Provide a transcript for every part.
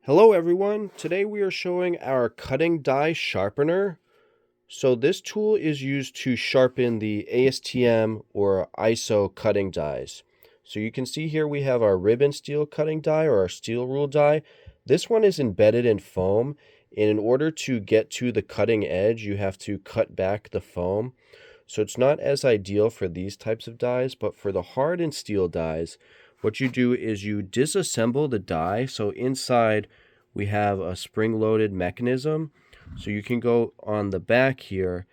Hello everyone, today we are showing our cutting die sharpener. So this tool is used to sharpen the ASTM or ISO cutting dies. So you can see here we have our ribbon steel cutting die or our steel rule die. This one is embedded in foam, and in order to get to the cutting edge you have to cut back the foam. So it's not as ideal for these types of dies, but for the hardened steel dies, what you do is you disassemble the die. So inside we have a spring-loaded mechanism. So you can go on the back here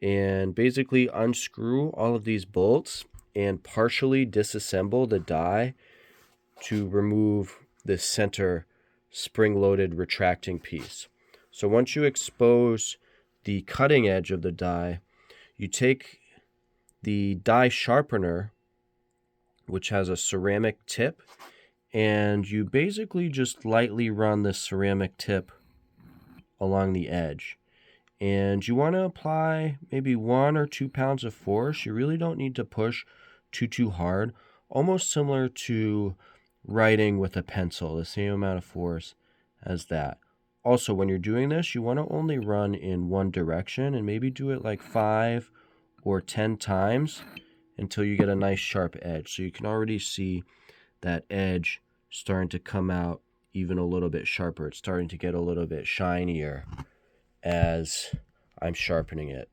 and basically unscrew all of these bolts and partially disassemble the die to remove the center spring-loaded retracting piece. So once you expose the cutting edge of the die, you take the die sharpener, which has a ceramic tip, and you basically just lightly run the ceramic tip along the edge. And you want to apply maybe 1 or 2 pounds of force. You really don't need to push too hard, almost similar to writing with a pencil, the same amount of force as that. Also, when you're doing this, you want to only run in one direction and maybe do it like 5 or 10 times until you get a nice sharp edge. So you can already see that edge starting to come out even a little bit sharper. It's starting to get a little bit shinier as I'm sharpening it.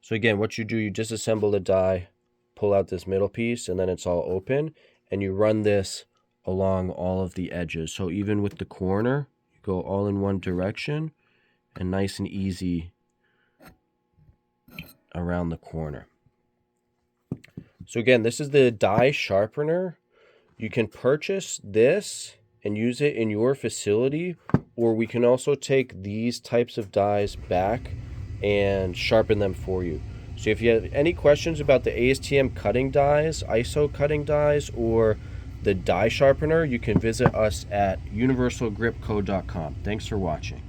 So again, what you do, you disassemble the die, pull out this middle piece, and then it's all open, and you run this along all of the edges. So even with the corner, you go all in one direction and nice and easy around the corner. So again, this is the die sharpener. You can purchase this and use it in your facility, or we can also take these types of dies back and sharpen them for you. So if you have any questions about the ASTM cutting dies, ISO cutting dies, or the die sharpener, you can visit us at universalgripco.com. Thanks for watching.